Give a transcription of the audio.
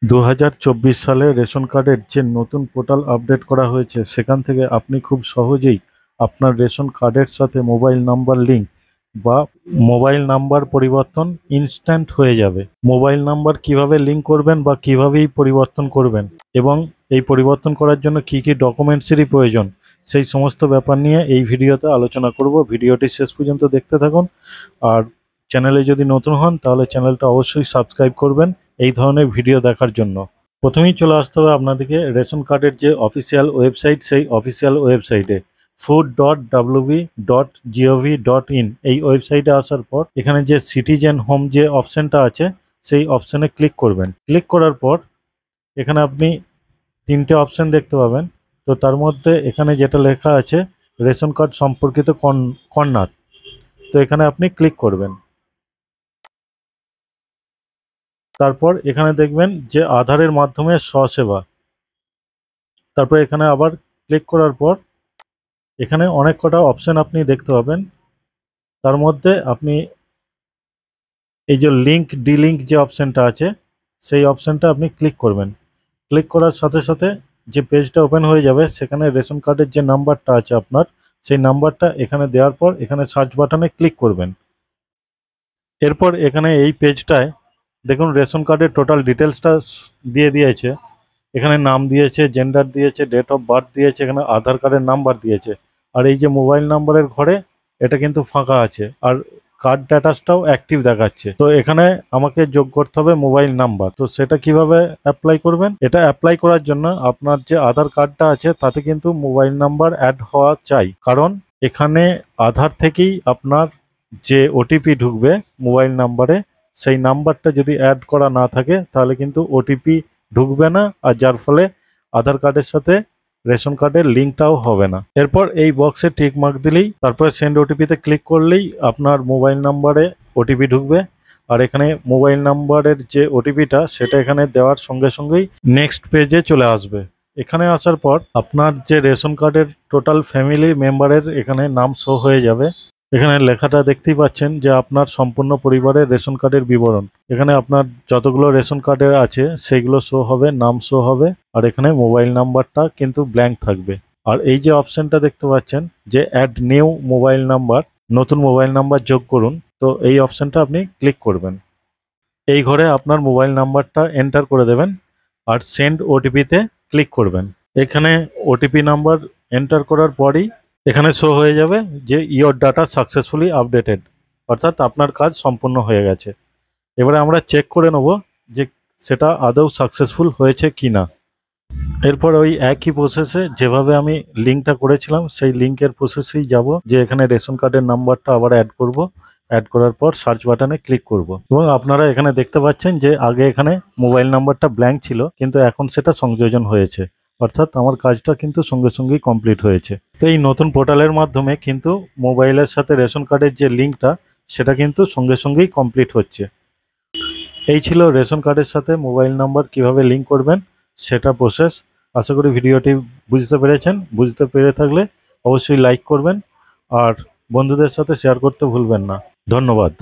2024 সালে রেশন কার্ডের যে নতুন পোর্টাল আপডেট করা হয়েছে সেখান থেকে আপনি খুব সহজেই আপনার রেশন কার্ডের সাথে মোবাইল নাম্বার লিঙ্ক বা মোবাইল নাম্বার পরিবর্তন ইনস্ট্যান্ট হয়ে যাবে। মোবাইল নাম্বার কিভাবে লিঙ্ক করবেন বা কিভাবেই পরিবর্তন করবেন এবং এই পরিবর্তন করার জন্য কি কি ডকুমেন্টসেরই প্রয়োজন সেই সমস্ত ব্যাপার নিয়ে এই ভিডিওতে আলোচনা করব। ভিডিওটি শেষ পর্যন্ত দেখতে থাকুন। আর চ্যানেলে যদি নতুন হন তাহলে চ্যানেলটা অবশ্যই সাবস্ক্রাইব করবেন এই ধরনের ভিডিও দেখার জন্য। প্রথমেই চলে আসতে হবে আপনাদেরকে রেশন কার্ডের যে অফিসিয়াল ওয়েবসাইট, সেই অফিসিয়াল ওয়েবসাইটে food.wb.gov.in এই ওয়েবসাইটে আসার পর এখানে যে সিটিজেন হোম যে অপশানটা আছে সেই অপশানে ক্লিক করবেন। ক্লিক করার পর এখানে আপনি তিনটে অপশান দেখতে পাবেন। তো তার মধ্যে এখানে যেটা লেখা আছে রেশন কার্ড সম্পর্কিত কর্নার, তো এখানে আপনি ক্লিক করবেন। তারপর এখানে দেখবেন যে আধারের মাধ্যমে স্বসেবা, তারপর এখানে আবার ক্লিক করার পর এখানে অনেক কটা অপশান আপনি দেখতে পাবেন। তার মধ্যে আপনি এই যে লিঙ্ক ডিলিঙ্ক যে অপশানটা আছে সেই অপশানটা আপনি ক্লিক করবেন। ক্লিক করার সাথে সাথে যে পেজটা ওপেন হয়ে যাবে সেখানে রেশন কার্ডের যে নাম্বারটা আছে আপনার সেই নাম্বারটা এখানে দেওয়ার পর এখানে সার্চ বাটনে ক্লিক করবেন। এরপর এখানে এই পেজটায় দেখুন রেশন কার্ডের টোটাল ডিটেলসটা দিয়ে দিয়েছে। এখানে নাম দিয়েছে, জেন্ডার দিয়েছে, ডেট অফ বার্থ দিয়েছে, এখানে আধার কার্ডের নাম্বার দিয়েছে। আর এই যে মোবাইল নাম্বারের ঘরে এটা কিন্তু ফাঁকা আছে আর কার্ড স্ট্যাটাসটাও অ্যাক্টিভ দেখাচ্ছে। তো এখানে আমাকে যোগ করতে হবে মোবাইল নাম্বার। তো সেটা কিভাবে অ্যাপ্লাই করবেন? এটা অ্যাপ্লাই করার জন্য আপনার যে আধার কার্ডটা আছে তাতে কিন্তু মোবাইল নাম্বার অ্যাড হওয়া চাই, কারণ এখানে আধার থেকেই আপনার যে ওটিপি ঢুকবে মোবাইল নাম্বারে সেই নাম্বারটা যদি অ্যাড করা না থাকে তাহলে কিন্তু ওটিপি ঢুকবে না, আর যার ফলে আধার কার্ডের সাথে রেশন কার্ডের লিঙ্কটাও হবে না। এরপর এই বক্সে টিক মার্ক দিলেই তারপরে সেন্ড ওটিপিতে ক্লিক করলেই আপনার মোবাইল নাম্বারে ওটিপি ঢুকবে। আর এখানে মোবাইল নাম্বারের যে ওটিপিটা সেটা এখানে দেওয়ার সঙ্গে সঙ্গেই নেক্সট পেজে চলে আসবে। এখানে আসার পর আপনার যে রেশন কার্ডের টোটাল ফ্যামিলি মেম্বারের এখানে নাম শো হয়ে যাবে। এখানে লেখাটা দেখতেই পাচ্ছেন যে আপনার সম্পূর্ণ পরিবারের রেশন কার্ডের বিবরণ। এখানে আপনার যতগুলো রেশন কার্ডে আছে সেইগুলো শো হবে, নাম শো হবে, আর এখানে মোবাইল নাম্বারটা কিন্তু ব্ল্যাঙ্ক থাকবে। আর এই যে অপশনটা দেখতে পাচ্ছেন যে অ্যাড নিউ মোবাইল নাম্বার, নতুন মোবাইল নাম্বার যোগ করুন, তো এই অপশনটা আপনি ক্লিক করবেন। এই ঘরে আপনার মোবাইল নাম্বারটা এন্টার করে দেবেন আর সেন্ড ওটিপিতে ক্লিক করবেন। এখানে ওটিপি নাম্বার এন্টার করার পরই এখানে শো হয়ে যাবে যে ইয়োর ডাটা সাকসেসফুলি আপডেটেড, অর্থাৎ আপনার কাজ সম্পূর্ণ হয়ে গেছে। এবারে আমরা চেক করে নেব যে সেটা আদৌ সাকসেসফুল হয়েছে কি না। এরপর ওই একই প্রসেসে যেভাবে আমি লিঙ্কটা করেছিলাম সেই লিঙ্কের প্রসেসেই যাব, যে এখানে রেশন কার্ডের নাম্বারটা আবার অ্যাড করব। অ্যাড করার পর সার্চ বাটনে ক্লিক করব এবং আপনারা এখানে দেখতে পাচ্ছেন যে আগে এখানে মোবাইল নাম্বারটা ব্ল্যাঙ্ক ছিল কিন্তু এখন সেটা সংযোজন হয়েছে, অর্থাৎ আমার কাজটা কিন্তু সঙ্গে সঙ্গেই কমপ্লিট হয়েছে। তো এই নতুন পোর্টালের মাধ্যমে কিন্তু মোবাইলের সাথে রেশন কার্ডের যে লিঙ্কটা সেটা কিন্তু সঙ্গে সঙ্গেই কমপ্লিট হচ্ছে। এই ছিল রেশন কার্ডের সাথে মোবাইল নাম্বার কিভাবে লিঙ্ক করবেন সেটা প্রসেস। আশা করি ভিডিওটি বুঝতে পেরেছেন। বুঝতে পেরে থাকলে অবশ্যই লাইক করবেন আর বন্ধুদের সাথে শেয়ার করতে ভুলবেন না। ধন্যবাদ।